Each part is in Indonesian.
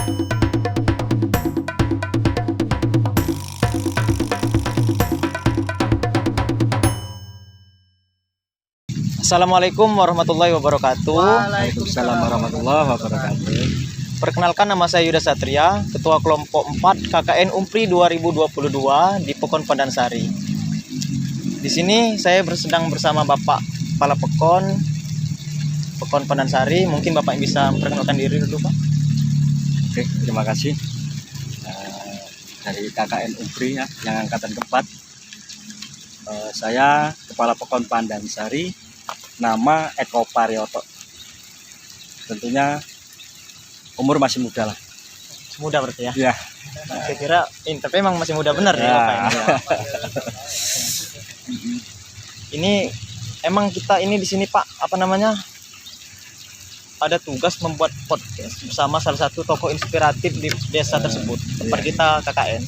Assalamualaikum warahmatullahi wabarakatuh. Waalaikumsalam warahmatullahi wabarakatuh. Perkenalkan, nama saya Yuda Satria, Ketua Kelompok 4 KKN Umpri 2022 di Pekon Pandansari. Di sini saya sedang bersama Bapak Kepala Pekon Pandansari. Mungkin Bapak bisa memperkenalkan diri dulu, Pak. Oke, terima kasih. Dari KKN Umpri ya, yang angkatan keempat. Saya Kepala Pekon Pandansari. Nama Eko Parioto. Tentunya umur masih muda lah. Muda berarti ya? Ya. Saya kira, tapi emang masih muda benar ya, Bapak ini. Ini emang kita ini di sini, Pak, apa namanya? Ada tugas membuat podcast bersama salah satu tokoh inspiratif di desa tersebut, tempat kita KKN.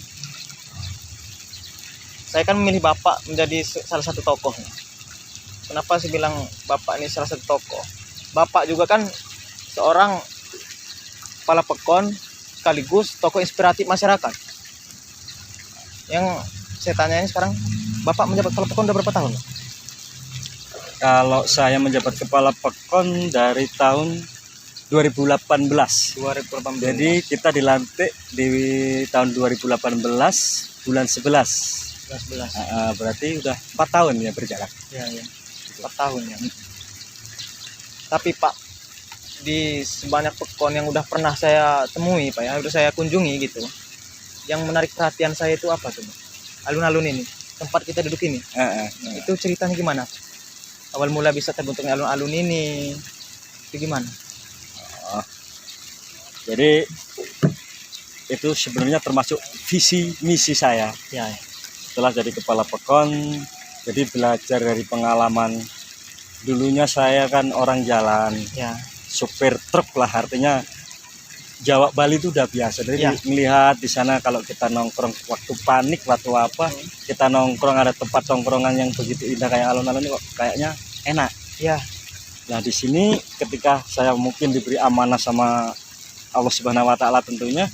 Saya kan memilih Bapak menjadi salah satu tokoh. Kenapa saya bilang Bapak ini salah satu tokoh? Bapak juga kan seorang kepala pekon sekaligus tokoh inspiratif masyarakat. Yang saya tanyain sekarang, Bapak menjabat kepala pekon udah berapa tahun? Kalau saya menjabat kepala pekon dari tahun 2018. Jadi kita dilantik di tahun 2018 bulan 11. Berarti udah 4 tahun ya berjalan. Iya. 4 tahun ya. Tapi Pak, di sebanyak pekon yang udah pernah saya temui, Pak ya, udah saya kunjungi gitu, yang menarik perhatian saya itu apa tuh, Pak? Alun-alun ini, tempat kita duduk ini. Itu ceritanya gimana? Awal mula bisa terbentuknya alun-alun ini, itu gimana? Jadi itu sebenarnya termasuk visi misi saya. Ya. Setelah jadi kepala pekon, jadi belajar dari pengalaman. Dulunya saya kan orang jalan, Ya. supir truk lah, artinya Jawa Bali itu udah biasa. Jadi melihat di sana kalau kita nongkrong waktu panik, waktu apa, kita nongkrong ada tempat nongkrongan yang begitu indah kayak alun-alun ini kok kayaknya enak. Ya. Nah di sini ketika saya mungkin diberi amanah sama Allah Subhanahu Wa Taala tentunya,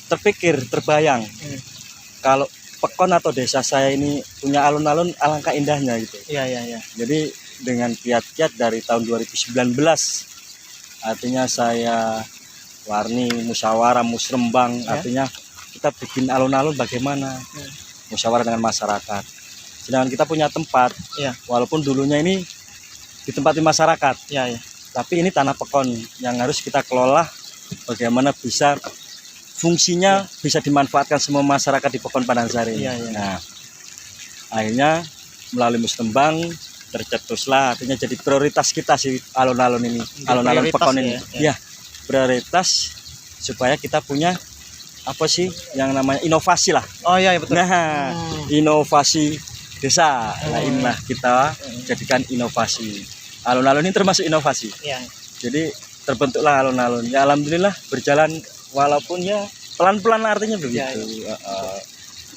terbayang kalau pekon atau desa saya ini punya alun-alun alangkah indahnya gitu. Iya. Jadi dengan kiat-kiat dari tahun 2019, artinya saya warni musyawarah musrembang, artinya kita bikin alun-alun bagaimana musyawarah dengan masyarakat. Sedangkan kita punya tempat, walaupun dulunya ini ditempati masyarakat, tapi ini tanah pekon yang harus kita kelola bagaimana bisa fungsinya bisa dimanfaatkan semua masyarakat di Pekon Pandansari. Nah, akhirnya melalui musrembang tercetuslah, artinya jadi prioritas kita sih alun-alun ini, alun-alun pekon ini. Ya, prioritas supaya kita punya apa sih yang namanya inovasi lah. Oh iya betul. Nah, inovasi desa. Nah, inilah kita jadikan inovasi. Alun-alun ini termasuk inovasi. Jadi terbentuklah alun-alun. Ya alhamdulillah berjalan walaupun ya pelan-pelan, artinya begitu.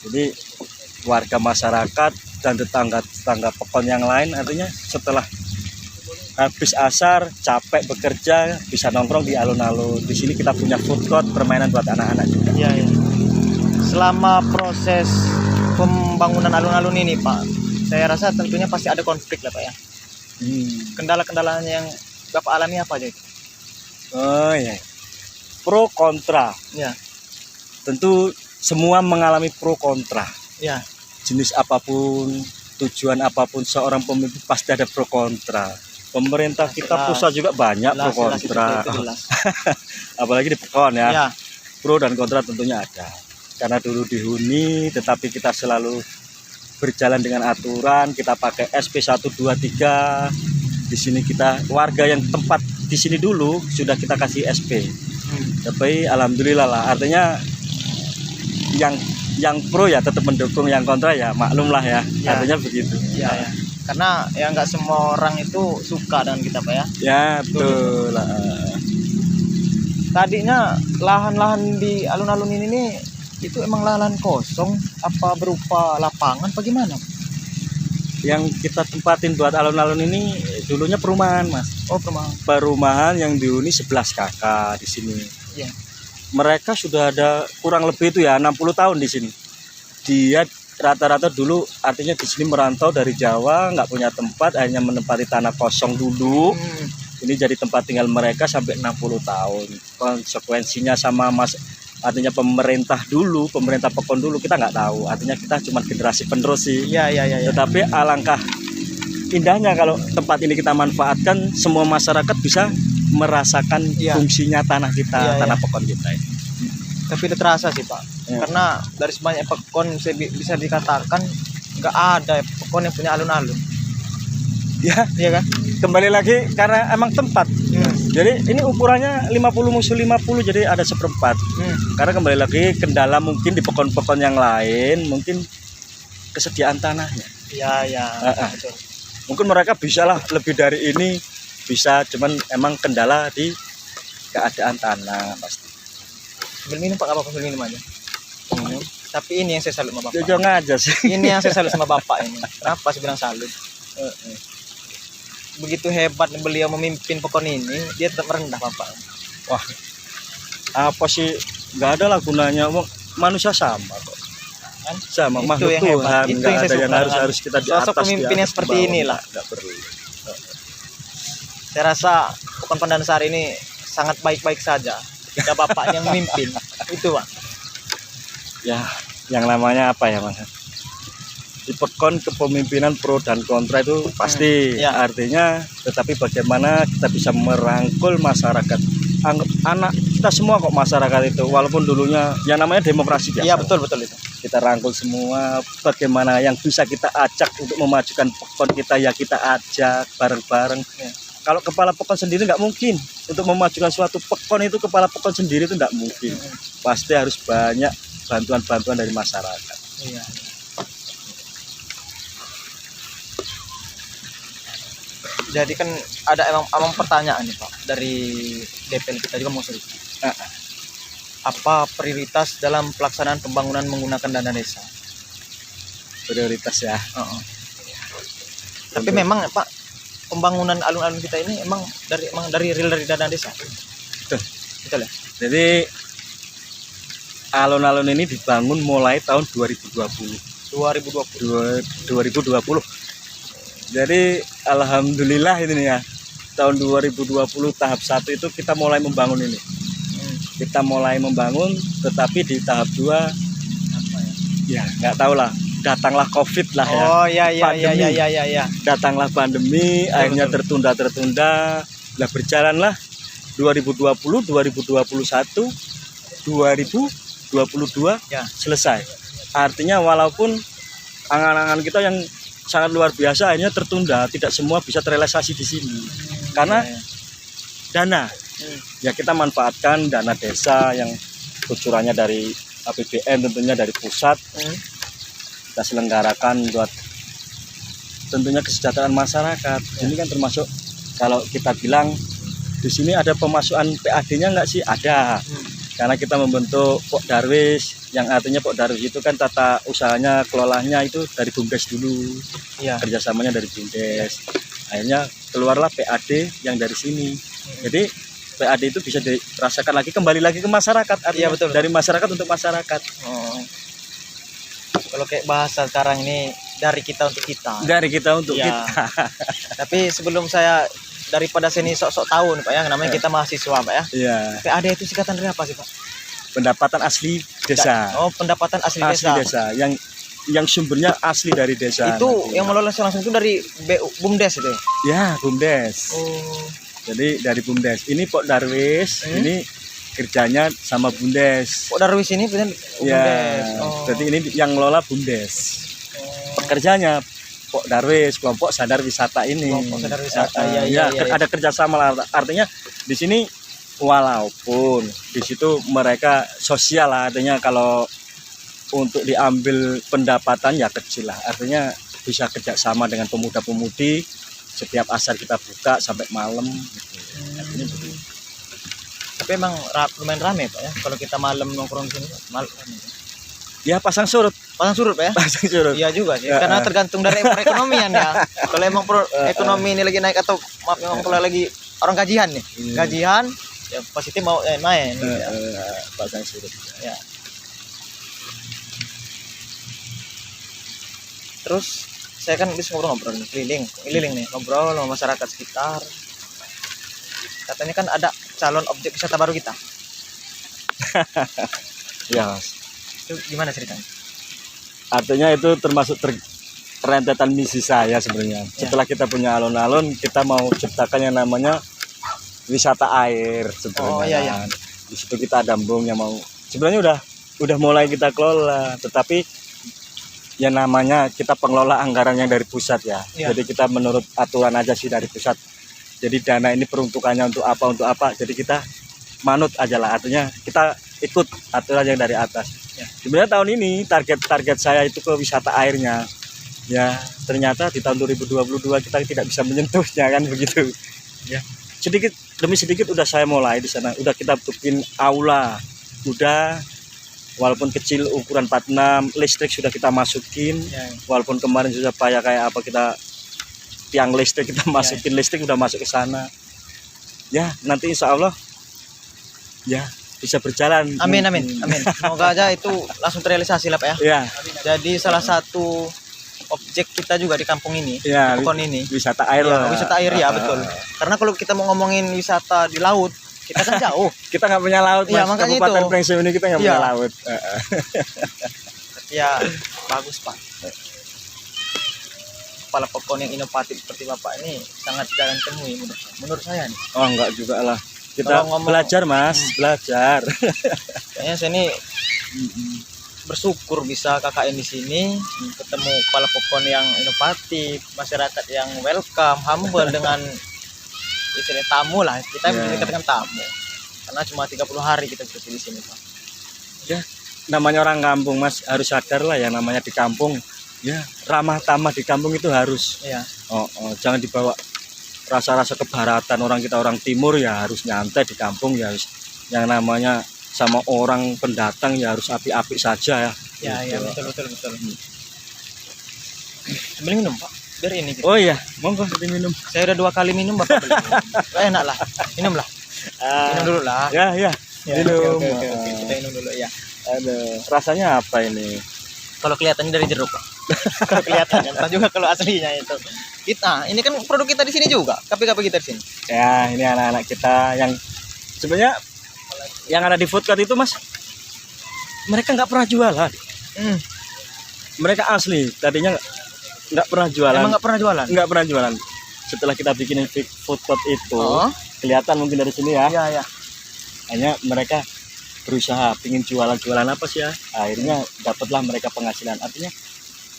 Jadi warga masyarakat dan tetangga pekon yang lain, artinya setelah habis asar capek bekerja bisa nongkrong di alun-alun. Di sini kita punya food court, permainan buat anak-anak juga. Iya. Selama proses pembangunan alun-alun ini, Pak, saya rasa tentunya pasti ada konflik lah, Pak ya. Kendala-kendalanya yang Bapak alami apa aja itu? Oh ya, pro kontra. Ya. Tentu semua mengalami pro kontra. Ya. Jenis apapun, tujuan apapun seorang pemimpin pasti ada pro kontra. Pemerintah kita pusat juga banyak pro kontra. Apalagi di Pekon ya. Pro dan kontra tentunya ada. Karena dulu dihuni, tetapi kita selalu berjalan dengan aturan. Kita pakai SP 123. Di sini kita warga yang tempat di sini dulu sudah kita kasih SP. Tapi alhamdulillah lah, artinya yang pro ya tetap mendukung, yang kontra ya maklum lah ya. Artinya begitu. Ya. Karena ya nggak semua orang itu suka dengan kita, Pak ya. Ya betul. Tadinya lahan-lahan di alun-alun ini nih, itu emang lahan kosong apa berupa lapangan apa gimana? Yang kita tempatin buat alun-alun ini dulunya perumahan, Mas. Oh, perumahan. Perumahan yang dihuni 11 kakak di sini. Iya. mereka sudah ada kurang lebih itu ya 60 tahun di sini. Dia rata-rata dulu artinya di sini merantau dari Jawa, nggak punya tempat, akhirnya menempati tanah kosong dulu. Ini jadi tempat tinggal mereka sampai 60 tahun. Konsekuensinya sama artinya pemerintah Pekon dulu kita nggak tahu. Artinya kita cuma generasi penerus sih. Iya. Tetapi alangkah indahnya kalau tempat ini kita manfaatkan, semua masyarakat bisa merasakan Iya. fungsinya tanah kita, Iya, tanah Pekon kita ini. Tapi udah terasa sih Pak. Ya. Karena dari sebanyak Pekon bisa dikatakan nggak ada Pekon yang punya alun-alun. Ya, Iya kan? kembali lagi karena emang tempat. Jadi ini ukurannya 50 musuh 50, jadi ada seperempat. Karena kembali lagi kendala mungkin di Pekon-Pekon yang lain mungkin kesediaan tanahnya. Iya. Betul. Mungkin mereka bisa lah lebih dari ini, bisa, cuman emang kendala di keadaan tanah pasti. Sambil minum Pak, nggak apa-apa, sambil minum aja. Minum. Tapi ini yang saya salut sama Bapak. Jujur aja sih. Ini yang saya salut sama Bapak ini. Kenapa saya bilang salut? Begitu hebat beliau memimpin Pekon ini, dia tetap merendah Bapak. Wah, apa sih, nggak ada lah gunanya, manusia sama kok. Kan? Sama Itu makhluk yang hebat. Tuhan, Itu nggak yang saya ada yang suka harus kita di atas. sosok pemimpin yang seperti inilah. Nggak perlu. Saya rasa Pekon Pandansari ini sangat baik-baik saja ketika Bapak yang memimpin. Itu Pak. Ya, yang namanya apa ya Mas? Di Pekon kepemimpinan pro dan kontra itu pasti, ya. artinya tetapi bagaimana kita bisa merangkul masyarakat, anak kita semua kok masyarakat itu, walaupun dulunya yang namanya demokrasi biasa. Iya betul itu. Kita rangkul semua, bagaimana yang bisa kita ajak untuk memajukan Pekon kita, ya kita ajak bareng-bareng. Ya. Kalau kepala Pekon sendiri nggak mungkin untuk memajukan suatu Pekon, itu kepala Pekon sendiri itu nggak mungkin. Pasti harus banyak bantuan-bantuan dari masyarakat. Iya. Jadi kan ada emang pertanyaan nih Pak dari DPL kita juga mau sedikit. Apa prioritas dalam pelaksanaan pembangunan menggunakan dana desa? Prioritas ya. Tapi memang Pak, pembangunan alun-alun kita ini emang dari real dari dana desa. Betul ya? Jadi alun-alun ini dibangun mulai tahun 2020. 2020. Jadi alhamdulillah ini ya, tahun 2020 tahap 1 itu kita mulai membangun ini. Kita mulai membangun, tetapi di tahap 2 Apa ya nggak tahu lah, datanglah COVID lah ya. Oh iya. Datanglah pandemi, akhirnya tertunda. Lah berjalanlah 2020, 2021, 2022 Ya. selesai. Artinya walaupun angan-angan kita yang sangat luar biasa akhirnya tertunda, tidak semua bisa terrealisasi di sini. Karena dana. Ya kita manfaatkan dana desa yang kucurannya dari APBN, tentunya dari pusat. Kita selenggarakan buat tentunya kesejahteraan masyarakat. Ini kan termasuk kalau kita bilang di sini ada pemasukan PAD-nya nggak sih? Ada. Karena kita membentuk Pok Darwis, yang artinya Pok Darwis itu kan tata usahanya, kelolanya itu dari BUMDes dulu. Iya. Kerjasamanya dari BUMDes. Akhirnya keluarlah PAD yang dari sini. Jadi PAD itu bisa dirasakan lagi, kembali lagi ke masyarakat. Artinya betul. dari masyarakat untuk masyarakat. Kalau kayak bahasa sekarang ini dari kita untuk kita. Dari kita untuk Ya. kita. Tapi sebelum saya, daripada sini sok-sok tahu nih Pak ya, namanya kita mahasiswa Pak ya. Iya. PAD itu singkatan dari apa sih Pak? Pendapatan asli desa. Oh, pendapatan asli Asli desa. desa. Yang sumbernya asli dari desa. Itu nanti. yang mengelola langsung itu dari BUMDes itu. Ya, BUMDes. Oh. Jadi dari BUMDes. Ini Pok Darwis, ini kerjanya sama BUMDes. Pok Darwis ini benar Ya, BUMDes. Oh. jadi ini yang ngelola BUMDes. Pekerjanya Pok Darwis, kelompok sadar wisata ini. Kelompok sadar wisata. Ya, ada kerjasama lah. Artinya di sini walaupun di situ mereka sosial lah, artinya kalau untuk diambil pendapatan ya kecil lah. Artinya bisa kerjasama dengan pemuda-pemudi. Setiap asar kita buka sampai malam. Gitu. Artinya begitu. Tapi emang lumayan rame Pak ya. Kalau kita malam nongkrong di sini, malam. Ya pasang surut. Pasang surut Pak ya. Pasang surut. Iya juga sih, karena tergantung dari perekonomian ya. Kalau emang ekonomi ini lagi naik atau maaf memang kalau lagi orang gajian nih, gajian Ya positif mau main gitu ya. pasang surut. Ya. Terus saya kan bisa ngobrol-ngobrol nih, keliling nih, ngobrol sama masyarakat sekitar. Katanya kan ada calon objek wisata baru kita. Ya Mas. Itu gimana ceritanya? Artinya itu termasuk rentetan misi saya sebenarnya. Ya. Setelah kita punya alun-alun, kita mau ciptakan yang namanya wisata air sebenarnya. Oh, iya, iya. Kan. Di situ kita ada embung yang mau sebenarnya udah mulai kita kelola, tetapi yang namanya kita pengelola anggaran yang dari pusat ya. Iya. Jadi kita menurut aturan aja sih dari pusat. Jadi dana ini peruntukannya untuk apa. Jadi kita manut aja lah, artinya kita ikut aturan yang dari atas. Ya. Sebenarnya tahun ini target saya itu ke wisata airnya. Ya, ternyata di tahun 2022 kita tidak bisa menyentuhnya kan begitu. Ya. Sedikit demi sedikit udah saya mulai di sana. Udah kita bikin aula. Udah walaupun kecil ukuran 46, listrik sudah kita masukin. Ya. Walaupun kemarin sudah payah kayak apa kita tiang listrik kita masukin, listrik udah masuk ke sana. Ya, nanti insya Allah ya bisa berjalan. Amin. Semoga aja itu langsung terrealisasi lah Pak ya. Ya, Jadi salah satu objek kita juga di kampung ini, ya, di Pekon ini. wisata air Iya, lah. wisata air ya betul. Karena kalau kita mau ngomongin wisata di laut, kita kan jauh. Kita nggak punya laut, Iya, Mas. makanya Kabupaten itu. Prengseu ini kita nggak Iya. punya laut. Ya bagus Pak. Kepala Pekon yang inovatif seperti Bapak ini sangat jarang temui menurut saya nih. Oh, enggak juga lah. Kita Kalau ngomong- belajar, Mas, belajar. Kayaknya saya ini bersyukur bisa KKN di sini, ketemu kepala Pekon yang inovatif, masyarakat yang welcome, humble dengan istilah tamu lah. Kita Ya. bisa dikatakan tamu. Karena cuma 30 hari kita bersih di sini, Pak. Ya, namanya orang kampung, Mas, harus sadar lah ya namanya di kampung. Ya, ramah tamah di kampung itu harus. Iya. Jangan dibawa rasa-rasa kebaratan orang kita orang timur ya harus nyantai di kampung ya harus yang namanya sama orang pendatang ya harus api-api saja ya. Ya, Gitu. betul. Beli minum, Pak. Biar ini gitu. Oh iya, monggo diminum. Saya udah 2 kali minum, Bapak beli. Enak lah. Minum lah. Minum dulu lah. Ya, Ya, minum. oke. Kita minum dulu ya. Aduh, rasanya apa ini? Kalau kelihatannya dari jeruk, Pak. Kalau kelihatannya, entah juga kalau aslinya itu. Kita, ini kan produk kita di sini juga. KP-KP kita di sini. Ya, ini anak-anak kita yang sebenarnya yang ada di food court itu, Mas. Mereka nggak pernah jualan. Mereka asli, tadinya nggak pernah jualan. Emang nggak pernah jualan? Nggak pernah jualan. Setelah kita bikin food court itu, Oh. kelihatan mungkin dari sini ya. Iya. Hanya mereka berusaha pingin jualan apa sih ya. Akhirnya dapatlah mereka penghasilan. Artinya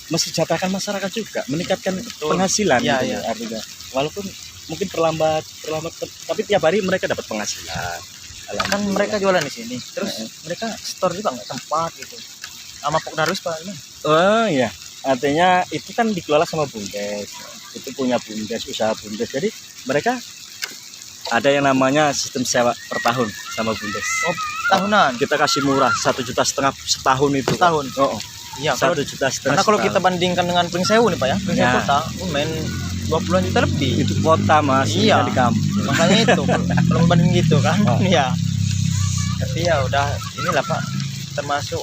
mensejahterakan masyarakat juga, meningkatkan penghasilan Iya, gitu iya. artinya. Walaupun mungkin terlambat, tapi tiap hari mereka dapat penghasilan. Kan Alhamdulillah. mereka jualan di sini. Terus mereka store juga nggak tempat gitu. Sama Pokdarus Pak. Oh iya, artinya itu kan dikelola sama Bumdes. Itu punya Bumdes, usaha Bumdes. Jadi mereka ada yang namanya sistem sewa per tahun sama Bumdes. Oh, tahunan. Kita kasih murah 1,5 juta setahun itu. Setahun. Oh, Iya, kalau 1,5 juta. karena kalau kita bandingkan dengan Pringsewu nih Pak ya, Pringsewu Ya. kota, main 20-an juta lebih. Itu kota, Mas, Iya. di kampung. Makanya itu kalau membanding gitu kan. Oh. Iya. Tapi ya udah inilah Pak, termasuk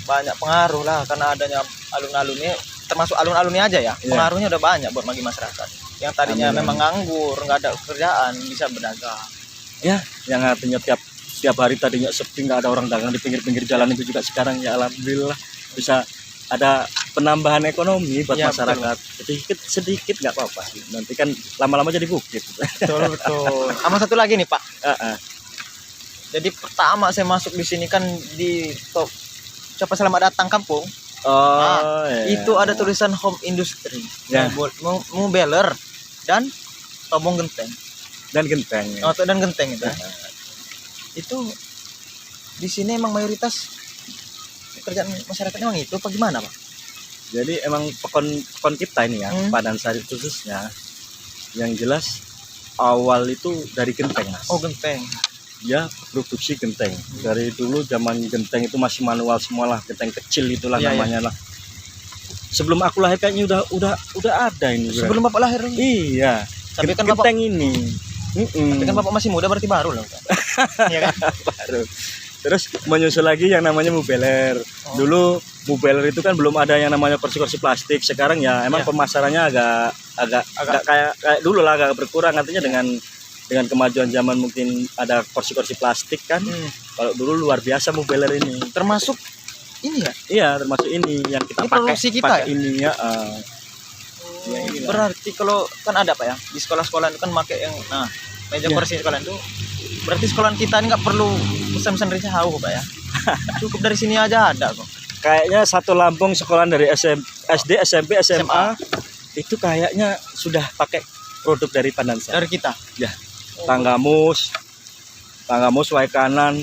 banyak pengaruh lah karena adanya alun-alunnya, termasuk alun-alunnya aja ya. Iya. Pengaruhnya udah banyak buat bagi masyarakat. Yang tadinya Amin. memang nganggur, nggak ada kerjaan, bisa berdagang. Ya, yang artinya tiap hari tadinya sepi, nggak ada orang dagang di pinggir-pinggir jalan itu juga sekarang ya alhamdulillah bisa ada penambahan ekonomi buat Ya, masyarakat. Sedikit nggak apa-apa sih. Nanti kan lama-lama jadi bukit. Betul. Sama satu lagi nih Pak. Heeh. Jadi pertama saya masuk di sini kan di top siapa selamat datang kampung. Oh, iya. Itu ada tulisan home industry. Ya. Mau beler dan tombong genteng. Dan genteng. Dan genteng itu. Itu di sini emang mayoritas pekerjaan masyarakat emang itu apa gimana Pak? Jadi emang pekon kita ini ya, Padang Sari khususnya, yang jelas awal itu dari genteng, Mas. Oh genteng. Ya, produksi genteng. Dari dulu zaman genteng itu masih manual semualah, genteng kecil itulah Iya, namanya lah. Sebelum aku lahir kayaknya udah ada ini. Sebelum Bapak lahir. Iya. Tapi kan Bapak genteng ini Tapi kan bapak masih muda berarti baru lah. Iya kan? Baru. Terus menyusul lagi yang namanya mubeler. Dulu mubeler itu kan belum ada yang namanya kursi-kursi plastik. Sekarang ya emang pemasarannya agak kayak dulu lah, agak berkurang. Artinya dengan kemajuan zaman mungkin ada kursi-kursi plastik kan. Kalau dulu luar biasa mubeler ini. Termasuk ini ya? Iya, termasuk ini yang kita Ini produksi kita pakai ya? ini ya. Ya, inilah. Berarti kalau kan ada Pak ya di sekolah-sekolah itu kan pakai yang meja kursi sekolah itu. Berarti sekolah kita ini nggak perlu pesan-pesan dari jauh Pak ya. Cukup dari sini aja ada kok. Kayaknya satu Lampung sekolah dari SD, SMP, SMA itu kayaknya sudah pakai produk dari Pandansari. Dari kita. Ya. Tanggamus, Waikanan,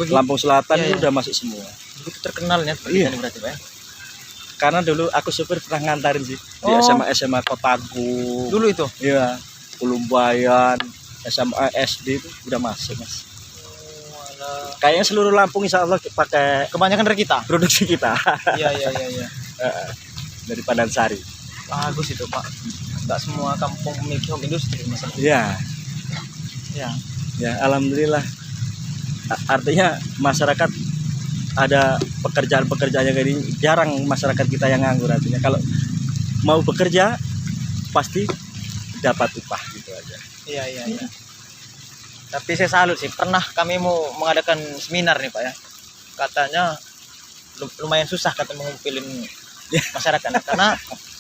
Lampung Selatan itu udah masuk semua. Begitu terkenalnya Iya. ini berarti Pak ya. Karena dulu aku supir pernah ngantarin sih di SMA Kotagu. Dulu itu. Iya, Ulumbayan, SMA SD itu udah masuk Mas. Kayaknya seluruh Lampung insya Allah pakai Kebanyakan dari kita. produksi kita Iya. dari Pandansari. Bagus itu Pak. Enggak semua kampung memiliki home industri masalah. Iya, Ya. ya alhamdulillah. Artinya masyarakat ada pekerjaan-pekerjaan yang ini, jarang masyarakat kita yang nganggur. Artinya kalau mau bekerja pasti dapat upah gitu aja. Iya. Tapi saya salut sih, pernah kami mau mengadakan seminar nih Pak ya. Katanya lumayan susah kata mengumpulin masyarakat karena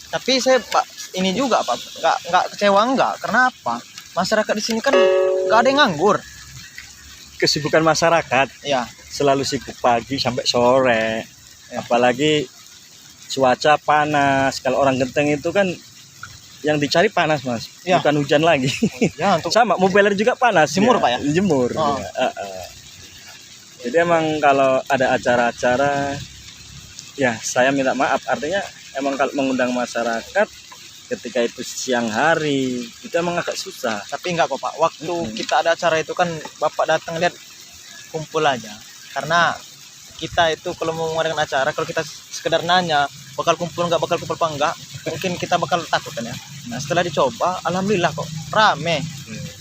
tapi saya Pak ini juga Pak nggak kecewa enggak. Karena apa? Masyarakat di sini kan nggak ada yang nganggur. Kesibukan masyarakat Ya. selalu sibuk pagi sampai sore. Apalagi cuaca panas. Kalau orang Genteng itu kan yang dicari panas Mas, bukan hujan lagi. Ya untuk Sama mubeler juga panas. Jemur, Pak ya? Jemur. Oh. Ya. Jadi emang kalau ada acara-acara ya saya minta maaf. Artinya emang kalau mengundang masyarakat ketika itu siang hari itu emang agak susah. tapi enggak kok Pak. Waktu kita ada acara itu kan Bapak datang lihat kumpul aja. Karena kita itu kalau mau mengadakan acara, kalau kita sekedar nanya bakal kumpul apa enggak, mungkin kita bakal takut kan ya. Nah, setelah dicoba, alhamdulillah kok rame.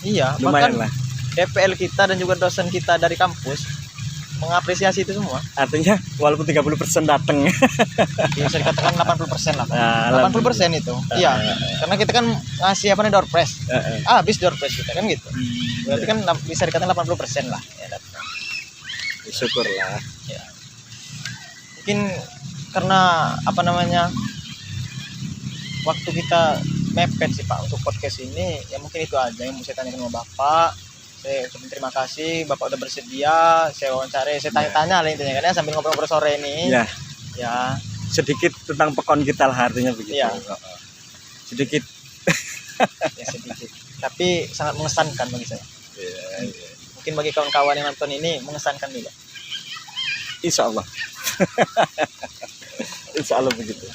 Iya, Lumayan bahkan lah. DPL kita dan juga dosen kita dari kampus mengapresiasi itu semua. Artinya walaupun 30% datang. Ya, bisa dikatakan 80% lah Pak. Nah, 80% itu. Iya. Karena kita kan ngasih apa nih door prize. Habis door prize kita kan gitu. Berarti kan bisa dikatakan 80% lah ya datang. Syukurlah. Ya. Mungkin karena apa namanya waktu kita mepet sih Pak untuk podcast ini, ya mungkin itu aja yang mau saya tanyakan sama Bapak. Saya ucapin terima kasih Bapak udah bersedia saya wawancara, saya tanya-tanya lah intinya kan ya sambil ngobrol-ngobrol sore ini. Ya, Ya. sedikit tentang pekon kita lah artinya begitu. Iya. Sedikit. Ya sedikit. Tapi sangat mengesankan bagi saya. Iya. Mungkin bagi kawan-kawan yang nonton ini mengesankan juga. Insya Allah. Insya Allah begitu.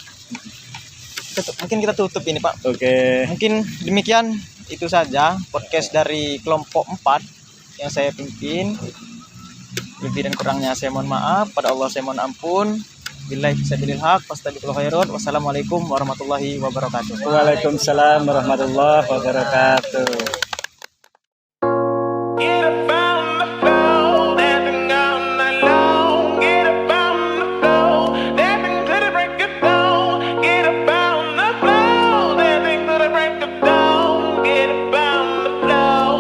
Mungkin kita tutup ini Pak. Oke. Mungkin demikian itu saja podcast dari kelompok 4 yang saya pimpin. Lebih dan kurangnya saya mohon maaf, pada Allah saya mohon ampun. Billahi fisabilil haq, fastabiqul khairat. Wassalamualaikum warahmatullahi wabarakatuh. Waalaikumsalam warahmatullahi wabarakatuh. Get up on the floor, dancing all night long. Get up on the floor, dancing to the break of dawn. Get up on the floor, dancing to the break of dawn. Get up on the floor,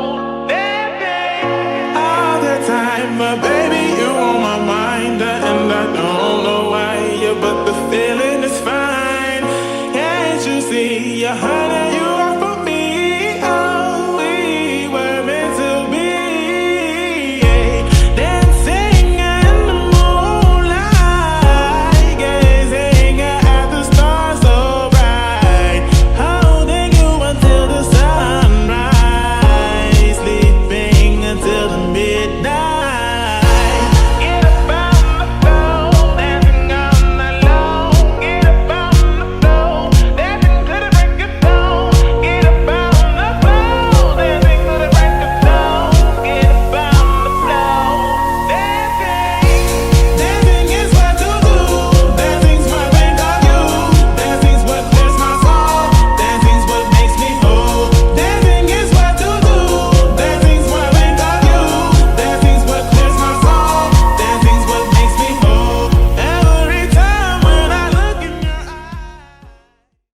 dancing all the time.